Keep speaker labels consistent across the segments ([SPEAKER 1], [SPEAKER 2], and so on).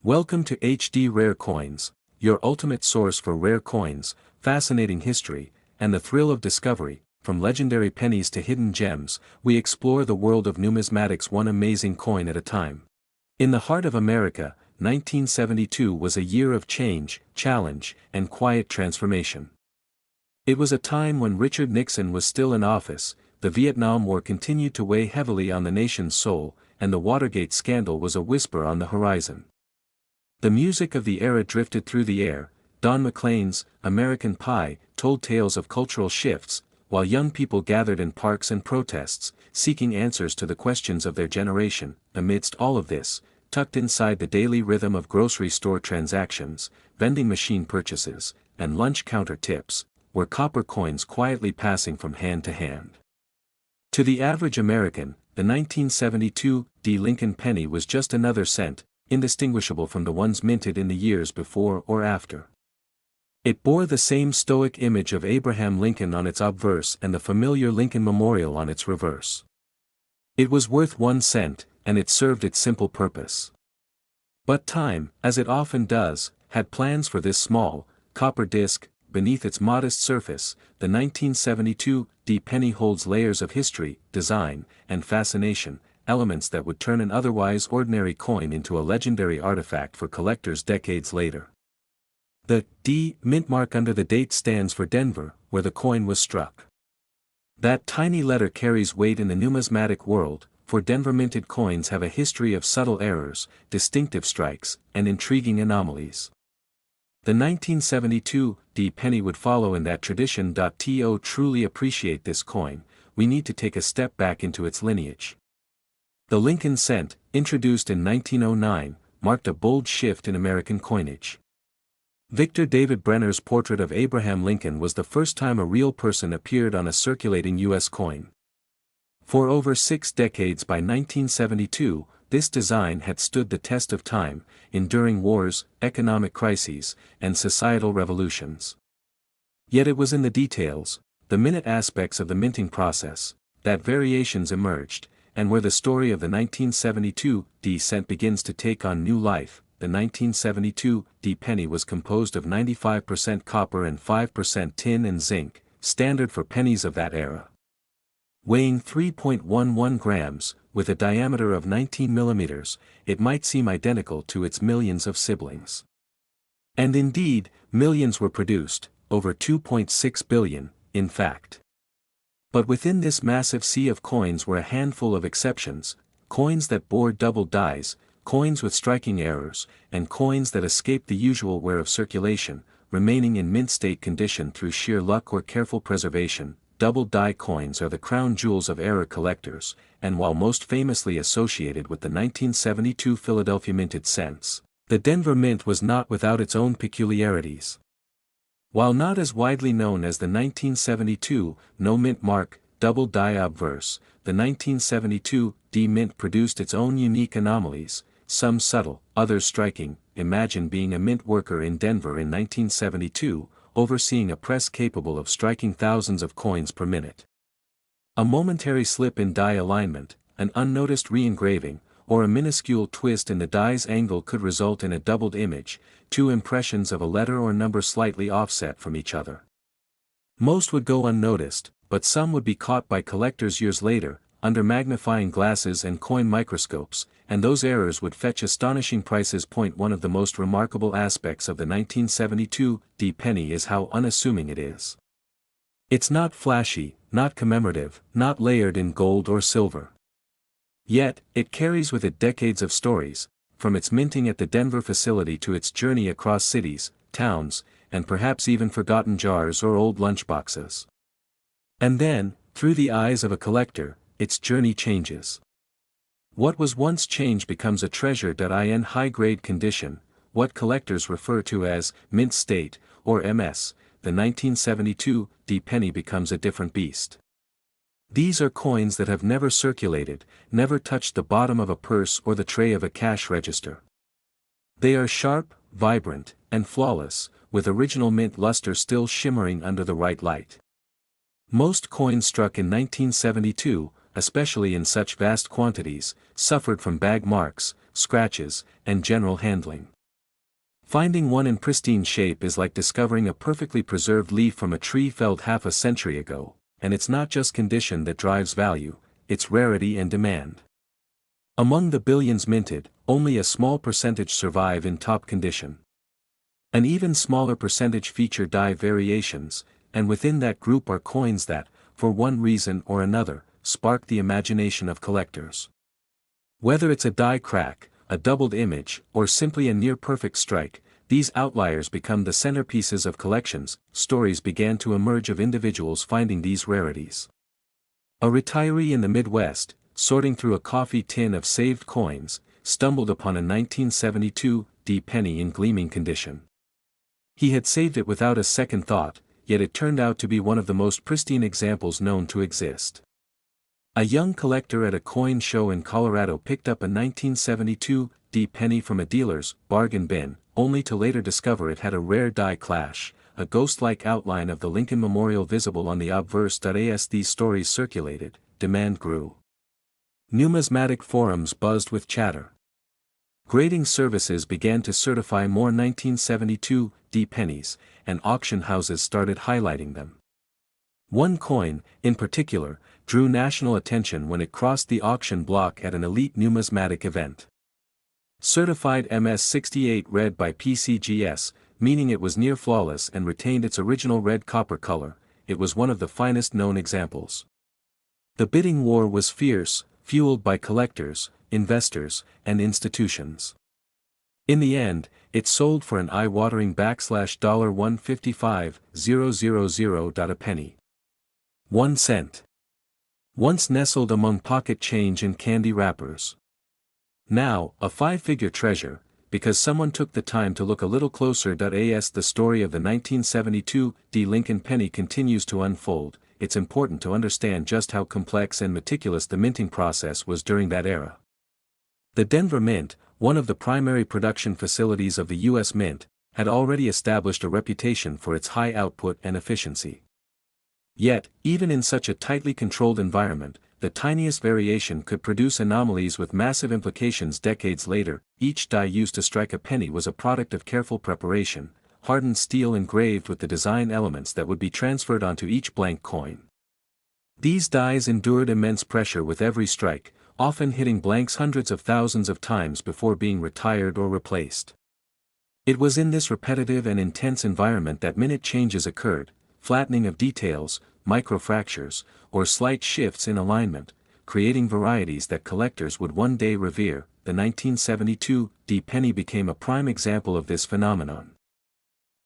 [SPEAKER 1] Welcome to HD Rare Coins, your ultimate source for rare coins, fascinating history, and the thrill of discovery. From legendary pennies to hidden gems, we explore the world of numismatics one amazing coin at a time. In the heart of America, 1972 was a year of change, challenge, and quiet transformation. It was a time when Richard Nixon was still in office, the Vietnam War continued to weigh heavily on the nation's soul, and the Watergate scandal was a whisper on the horizon. The music of the era drifted through the air. Don McLean's American Pie told tales of cultural shifts, while young people gathered in parks and protests, seeking answers to the questions of their generation. Amidst all of this, tucked inside the daily rhythm of grocery store transactions, vending machine purchases, and lunch counter tips, were copper coins quietly passing from hand to hand. To the average American, the 1972 Lincoln penny was just another cent, indistinguishable from the ones minted in the years before or after. It bore the same stoic image of Abraham Lincoln on its obverse and the familiar Lincoln Memorial on its reverse. It was worth 1 cent, and it served its simple purpose. But time, as it often does, had plans for this small, copper disc. Beneath its modest surface, the 1972 penny holds layers of history, design, and fascination, elements that would turn an otherwise ordinary coin into a legendary artifact for collectors decades later. The D mint mark under the date stands for Denver, where the coin was struck. That tiny letter carries weight in the numismatic world, for Denver minted coins have a history of subtle errors, distinctive strikes, and intriguing anomalies. The 1972 penny would follow in that tradition. To truly appreciate this coin, we need to take a step back into its lineage. The Lincoln cent, introduced in 1909, marked a bold shift in American coinage. Victor David Brenner's portrait of Abraham Lincoln was the first time a real person appeared on a circulating U.S. coin. For over 6 decades by 1972, this design had stood the test of time, enduring wars, economic crises, and societal revolutions. Yet it was in the details, the minute aspects of the minting process, that variations emerged, and where the story of the 1972 cent begins to take on new life. The 1972 penny was composed of 95% copper and 5% tin and zinc, standard for pennies of that era. Weighing 3.11 grams, with a diameter of 19 millimeters, it might seem identical to its millions of siblings. And indeed, millions were produced, over 2.6 billion, in fact. But within this massive sea of coins were a handful of exceptions, coins that bore double dies, coins with striking errors, and coins that escaped the usual wear of circulation, remaining in mint state condition through sheer luck or careful preservation. Double die coins are the crown jewels of era collectors, and while most famously associated with the 1972 Philadelphia minted cents, the Denver Mint was not without its own peculiarities. While not as widely known as the 1972 no mint mark, double die obverse, the 1972 mint produced its own unique anomalies, some subtle, others striking. Imagine being a mint worker in Denver in 1972, overseeing a press capable of striking thousands of coins per minute. A momentary slip in die alignment, an unnoticed re-engraving, or a minuscule twist in the die's angle could result in a doubled image, 2 impressions of a letter or number slightly offset from each other. Most would go unnoticed, but some would be caught by collectors years later, under magnifying glasses and coin microscopes, and those errors would fetch astonishing prices. One of the most remarkable aspects of the 1972 penny is how unassuming it is. It's not flashy, not commemorative, not layered in gold or silver. Yet, it carries with it decades of stories, from its minting at the Denver facility to its journey across cities, towns, and perhaps even forgotten jars or old lunchboxes. And then, through the eyes of a collector, its journey changes. What was once change becomes a treasure. In high-grade condition, what collectors refer to as mint state, or MS, the 1972 penny becomes a different beast. These are coins that have never circulated, never touched the bottom of a purse or the tray of a cash register. They are sharp, vibrant, and flawless, with original mint luster still shimmering under the right light. Most coins struck in 1972, especially in such vast quantities, suffered from bag marks, scratches, and general handling. Finding one in pristine shape is like discovering a perfectly preserved leaf from a tree felled half a century ago, and it's not just condition that drives value, it's rarity and demand. Among the billions minted, only a small percentage survive in top condition. An even smaller percentage feature die variations, and within that group are coins that, for one reason or another, spark the imagination of collectors. Whether it's a die crack, a doubled image, or simply a near-perfect strike, these outliers become the centerpieces of collections. Stories began to emerge of individuals finding these rarities. A retiree in the Midwest, sorting through a coffee tin of saved coins, stumbled upon a 1972 D penny in gleaming condition. He had saved it without a second thought, yet it turned out to be one of the most pristine examples known to exist. A young collector at a coin show in Colorado picked up a 1972 D penny from a dealer's bargain bin, only to later discover it had a rare die clash, a ghost-like outline of the Lincoln Memorial visible on the obverse.as. These stories circulated, demand grew. Numismatic forums buzzed with chatter. Grading services began to certify more 1972 D pennies, and auction houses started highlighting them. One coin, in particular, drew national attention when it crossed the auction block at an elite numismatic event. Certified MS-68 red by PCGS, meaning it was near flawless and retained its original red copper color, it was one of the finest known examples. The bidding war was fierce, fueled by collectors, investors, and institutions. In the end, it sold for an eye-watering $155,000 a penny. 1 cent. Once nestled among pocket change and candy wrappers. Now, a five-figure treasure, because someone took the time to look a little closer. As the story of the 1972 D Lincoln penny continues to unfold, it's important to understand just how complex and meticulous the minting process was during that era. The Denver Mint, one of the primary production facilities of the U.S. Mint, had already established a reputation for its high output and efficiency. Yet, even in such a tightly controlled environment, the tiniest variation could produce anomalies with massive implications. Decades later, each die used to strike a penny was a product of careful preparation, hardened steel engraved with the design elements that would be transferred onto each blank coin. These dies endured immense pressure with every strike, often hitting blanks hundreds of thousands of times before being retired or replaced. It was in this repetitive and intense environment that minute changes occurred, flattening of details, microfractures, or slight shifts in alignment, creating varieties that collectors would one day revere. The 1972 D penny became a prime example of this phenomenon.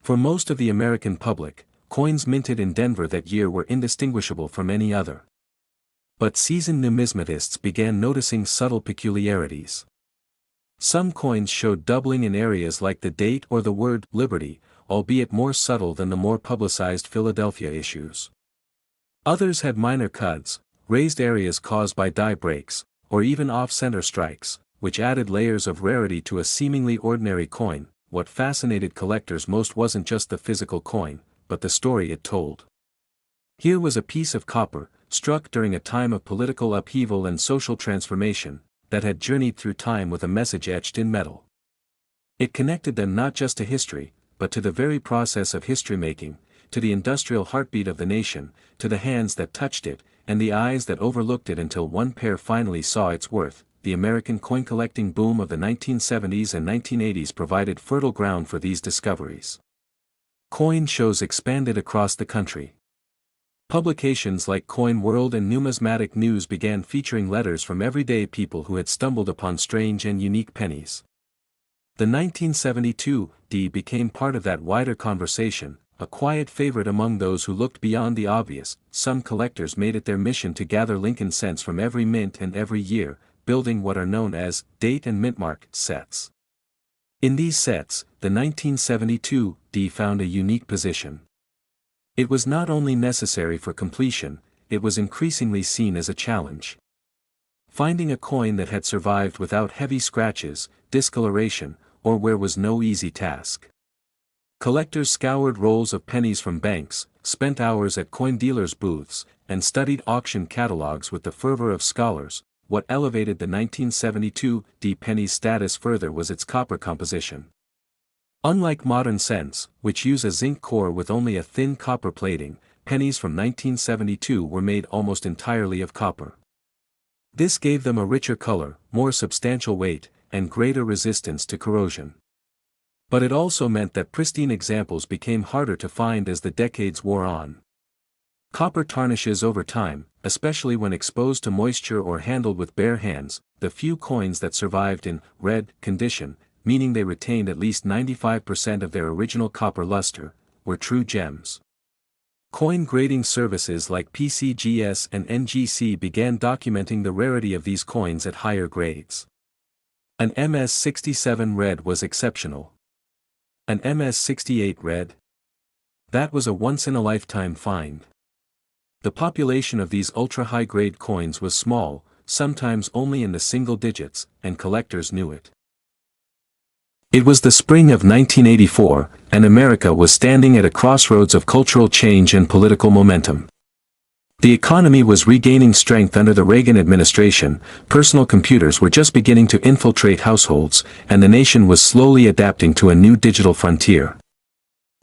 [SPEAKER 1] For most of the American public, coins minted in Denver that year were indistinguishable from any other. But seasoned numismatists began noticing subtle peculiarities. Some coins showed doubling in areas like the date or the word Liberty, albeit more subtle than the more publicized Philadelphia issues. Others had minor cuts, raised areas caused by die breaks, or even off-center strikes, which added layers of rarity to a seemingly ordinary coin. What fascinated collectors most wasn't just the physical coin, but the story it told. Here was a piece of copper, struck during a time of political upheaval and social transformation, that had journeyed through time with a message etched in metal. It connected them not just to history, but to the very process of history-making, to the industrial heartbeat of the nation, to the hands that touched it, and the eyes that overlooked it until one pair finally saw its worth. The American coin-collecting boom of the 1970s and 1980s provided fertile ground for these discoveries. Coin shows expanded across the country. Publications like Coin World and Numismatic News began featuring letters from everyday people who had stumbled upon strange and unique pennies. The 1972 D became part of that wider conversation, a quiet favorite among those who looked beyond the obvious. Some collectors made it their mission to gather Lincoln cents from every mint and every year, building what are known as date and mintmark sets. In these sets, the 1972 D found a unique position. It was not only necessary for completion, it was increasingly seen as a challenge. Finding a coin that had survived without heavy scratches, discoloration, or wear was no easy task. Collectors scoured rolls of pennies from banks, spent hours at coin dealers' booths, and studied auction catalogs with the fervor of scholars. What elevated the 1972 D penny's status further was its copper composition. Unlike modern cents, which use a zinc core with only a thin copper plating, pennies from 1972 were made almost entirely of copper. This gave them a richer color, more substantial weight, and greater resistance to corrosion. But it also meant that pristine examples became harder to find as the decades wore on. Copper tarnishes over time, especially when exposed to moisture or handled with bare hands. The few coins that survived in red condition, meaning they retained at least 95% of their original copper luster, were true gems. Coin grading services like PCGS and NGC began documenting the rarity of these coins at higher grades. An MS-67 red was exceptional. An MS-68 red? That was a once-in-a-lifetime find. The population of these ultra-high-grade coins was small, sometimes only in the single digits, and collectors knew it. It was the spring of 1984, and America was standing at a crossroads of cultural change and political momentum. The economy was regaining strength under the Reagan administration, personal computers were just beginning to infiltrate households, and the nation was slowly adapting to a new digital frontier.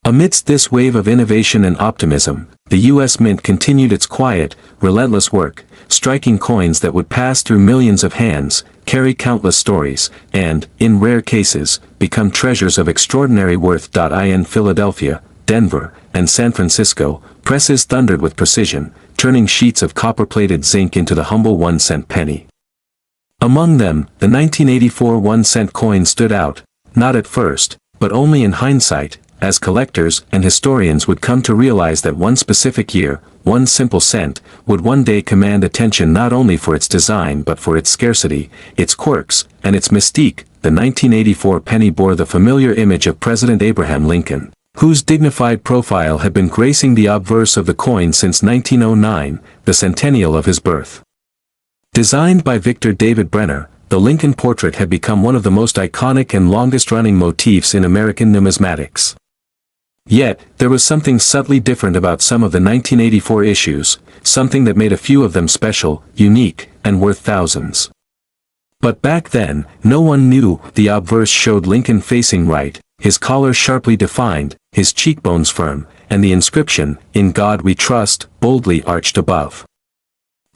[SPEAKER 1] Amidst this wave of innovation and optimism, the U.S. Mint continued its quiet, relentless work, striking coins that would pass through millions of hands, carry countless stories, and, in rare cases, become treasures of extraordinary worth. In Philadelphia, Denver, and San Francisco, presses thundered with precision, turning sheets of copper-plated zinc into the humble 1-cent penny. Among them, the 1984 1-cent coin stood out, not at first, but only in hindsight, as collectors and historians would come to realize that one specific year, one simple cent, would one day command attention not only for its design but for its scarcity, its quirks, and its mystique. The 1984 penny bore the familiar image of President Abraham Lincoln, whose dignified profile had been gracing the obverse of the coin since 1909, the centennial of his birth. Designed by Victor David Brenner, the Lincoln portrait had become one of the most iconic and longest-running motifs in American numismatics. Yet, there was something subtly different about some of the 1984 issues, something that made a few of them special, unique, and worth thousands. But back then, no one knew. The obverse showed Lincoln facing right, his collar sharply defined, his cheekbones firm, and the inscription, "In God We Trust," boldly arched above.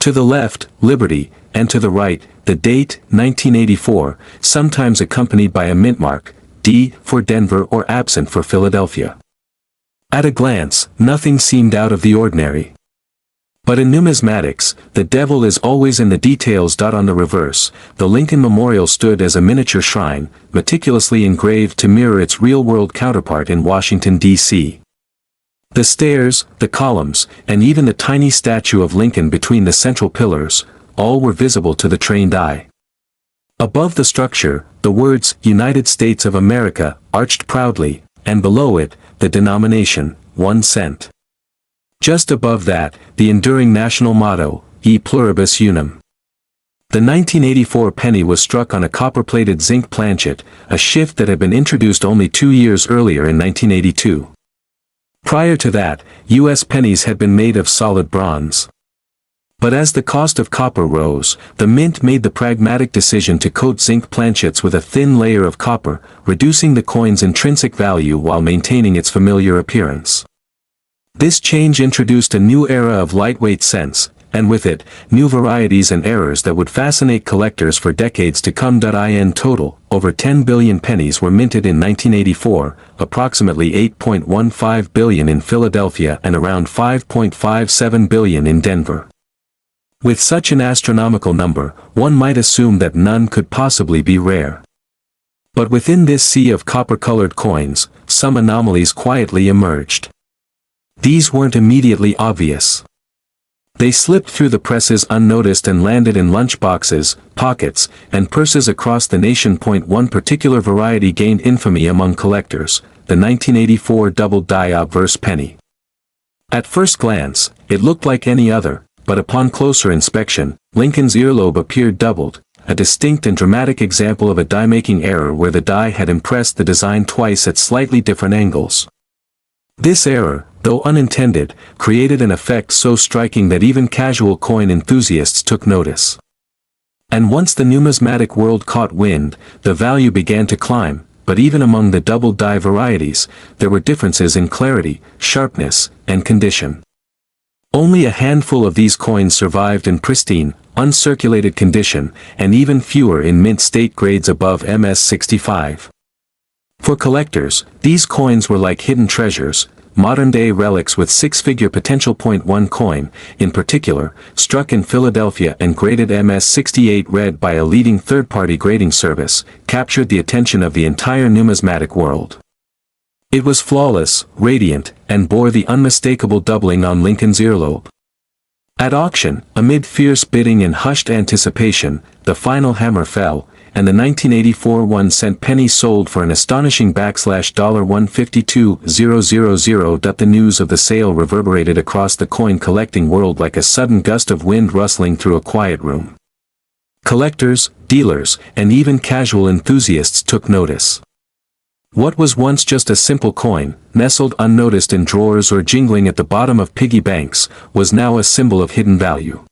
[SPEAKER 1] To the left, Liberty, and to the right, the date, 1984, sometimes accompanied by a mint mark, D for Denver or absent for Philadelphia. At a glance, nothing seemed out of the ordinary. But in numismatics, the devil is always in the details. On the reverse, the Lincoln Memorial stood as a miniature shrine, meticulously engraved to mirror its real-world counterpart in Washington, D.C. The stairs, the columns, and even the tiny statue of Lincoln between the central pillars, all were visible to the trained eye. Above the structure, the words, "United States of America," arched proudly, and below it, the denomination, 1 cent. Just above that, the enduring national motto, E pluribus unum. The 1984 penny was struck on a copper-plated zinc planchet, a shift that had been introduced only 2 years earlier in 1982. Prior to that, U.S. pennies had been made of solid bronze. But as the cost of copper rose, the mint made the pragmatic decision to coat zinc planchets with a thin layer of copper, reducing the coin's intrinsic value while maintaining its familiar appearance. This change introduced a new era of lightweight cents, and with it, new varieties and errors that would fascinate collectors for decades to come. In total, over 10 billion pennies were minted in 1984, approximately 8.15 billion in Philadelphia and around 5.57 billion in Denver. With such an astronomical number, one might assume that none could possibly be rare. But within this sea of copper-colored coins, some anomalies quietly emerged. These weren't immediately obvious. They slipped through the presses unnoticed and landed in lunchboxes, pockets, and purses across the nation. One particular variety gained infamy among collectors, the 1984 double-die obverse penny. At first glance, it looked like any other, but upon closer inspection, Lincoln's earlobe appeared doubled, a distinct and dramatic example of a die-making error where the die had impressed the design twice at slightly different angles. This error, though unintended, created an effect so striking that even casual coin enthusiasts took notice. And once the numismatic world caught wind, the value began to climb, but even among the double die varieties, there were differences in clarity, sharpness, and condition. Only a handful of these coins survived in pristine, uncirculated condition, and even fewer in mint state grades above MS65. For collectors, these coins were like hidden treasures, modern-day relics with six-figure potential. 1 coin, in particular, struck in Philadelphia and graded MS68 red by a leading third-party grading service, captured the attention of the entire numismatic world. It was flawless, radiant, and bore the unmistakable doubling on Lincoln's earlobe. At auction, amid fierce bidding and hushed anticipation, the final hammer fell, and the 1984 1-cent penny sold for an astonishing $152,000. The news of the sale reverberated across the coin-collecting world like a sudden gust of wind rustling through a quiet room. Collectors, dealers, and even casual enthusiasts took notice. What was once just a simple coin, nestled unnoticed in drawers or jingling at the bottom of piggy banks, was now a symbol of hidden value.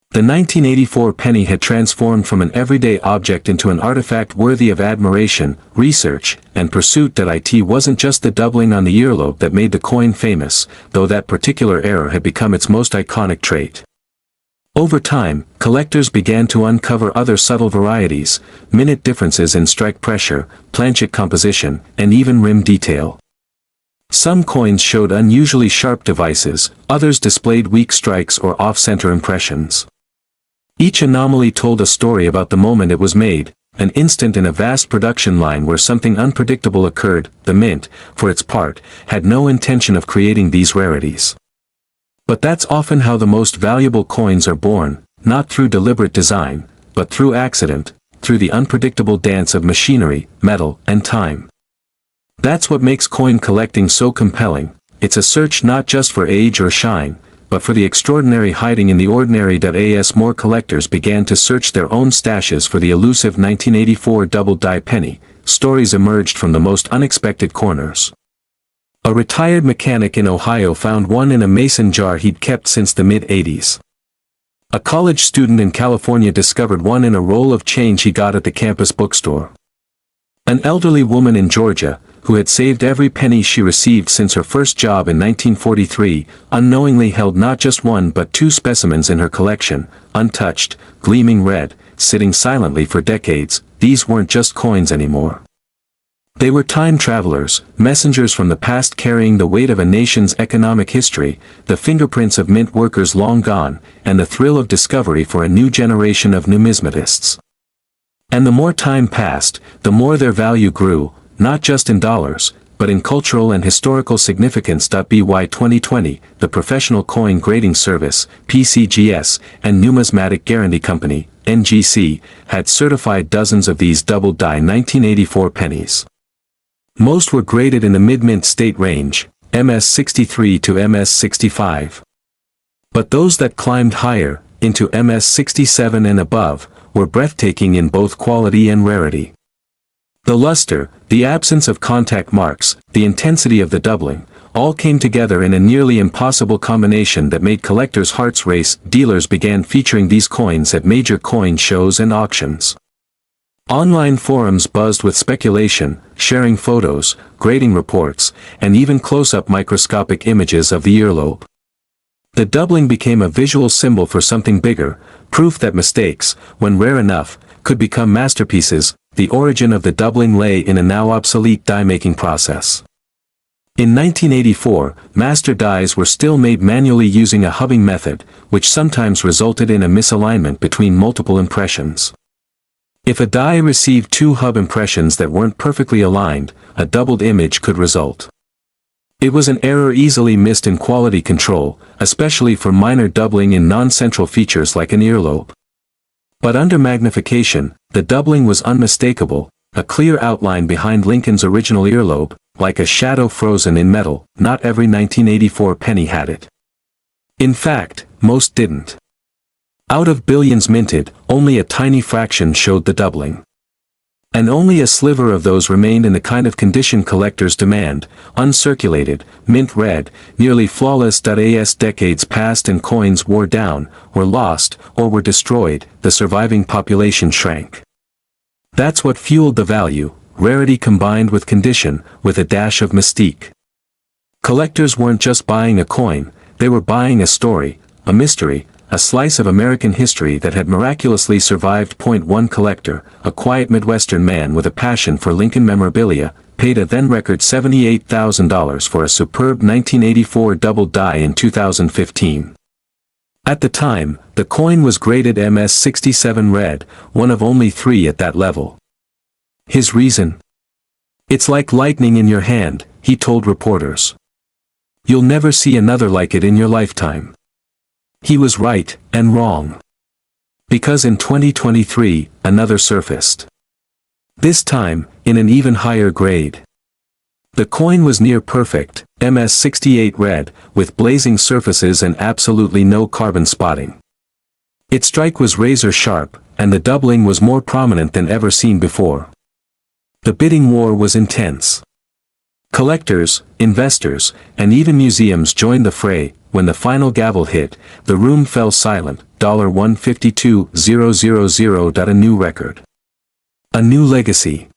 [SPEAKER 1] The 1984 penny had transformed from an everyday object into an artifact worthy of admiration, research, and pursuit. It wasn't just the doubling on the earlobe that made the coin famous, though that particular error had become its most iconic trait. Over time, collectors began to uncover other subtle varieties, minute differences in strike pressure, planchet composition, and even rim detail. Some coins showed unusually sharp devices, others displayed weak strikes or off-center impressions. Each anomaly told a story about the moment it was made, an instant in a vast production line where something unpredictable occurred. The mint, for its part, had no intention of creating these rarities. But that's often how the most valuable coins are born, not through deliberate design, but through accident, through the unpredictable dance of machinery, metal, and time. That's what makes coin collecting so compelling. It's a search not just for age or shine, but for the extraordinary hiding in the ordinary. As more collectors began to search their own stashes for the elusive 1984 double-die penny, stories emerged from the most unexpected corners. A retired mechanic in Ohio found one in a mason jar he'd kept since the mid-80s. A college student in California discovered one in a roll of change he got at the campus bookstore. An elderly woman in Georgia, who had saved every penny she received since her first job in 1943, unknowingly held not just one but two specimens in her collection, untouched, gleaming red, sitting silently for decades. These weren't just coins anymore. They were time travelers, messengers from the past carrying the weight of a nation's economic history, the fingerprints of mint workers long gone, and the thrill of discovery for a new generation of numismatists. And the more time passed, the more their value grew, not just in dollars, but in cultural and historical significance. By 2020, the Professional Coin Grading Service, PCGS, and Numismatic Guarantee Company, NGC, had certified dozens of these double-die 1984 pennies. Most were graded in the mid-mint state range, MS63 to MS65. But those that climbed higher, into MS67 and above, were breathtaking in both quality and rarity. The luster, the absence of contact marks, the intensity of the doubling, all came together in a nearly impossible combination that made collectors' hearts race. Dealers began featuring these coins at major coin shows and auctions. Online forums buzzed with speculation, sharing photos, grading reports, and even close-up microscopic images of the earlobe. The doubling became a visual symbol for something bigger, proof that mistakes, when rare enough, could become masterpieces. The origin of the doubling lay in a now obsolete die-making process. In 1984, master dies were still made manually using a hubbing method, which sometimes resulted in a misalignment between multiple impressions. If a die received two hub impressions that weren't perfectly aligned, a doubled image could result. It was an error easily missed in quality control, especially for minor doubling in non-central features like an earlobe. But under magnification, the doubling was unmistakable, a clear outline behind Lincoln's original earlobe, like a shadow frozen in metal. Not every 1984 penny had it. In fact, most didn't. Out of billions minted, only a tiny fraction showed the doubling. And only a sliver of those remained in the kind of condition collectors demand, uncirculated, mint red, nearly flawless. As decades passed and coins wore down, were lost, or were destroyed, the surviving population shrank. That's what fueled the value, rarity combined with condition, with a dash of mystique. Collectors weren't just buying a coin, they were buying a story, a mystery, a slice of American history that had miraculously survived. One collector, a quiet Midwestern man with a passion for Lincoln memorabilia, paid a then-record $78,000 for a superb 1984 double die in 2015. At the time, the coin was graded MS-67 red, one of only 3 at that level. His reason? "It's like lightning in your hand," he told reporters. "You'll never see another like it in your lifetime." He was right, and wrong. Because in 2023, another surfaced. This time, in an even higher grade. The coin was near perfect, MS-68 red, with blazing surfaces and absolutely no carbon spotting. Its strike was razor sharp, and the doubling was more prominent than ever seen before. The bidding war was intense. Collectors, investors, and even museums joined the fray. When the final gavel hit, the room fell silent. $152,000. A new record. A new legacy.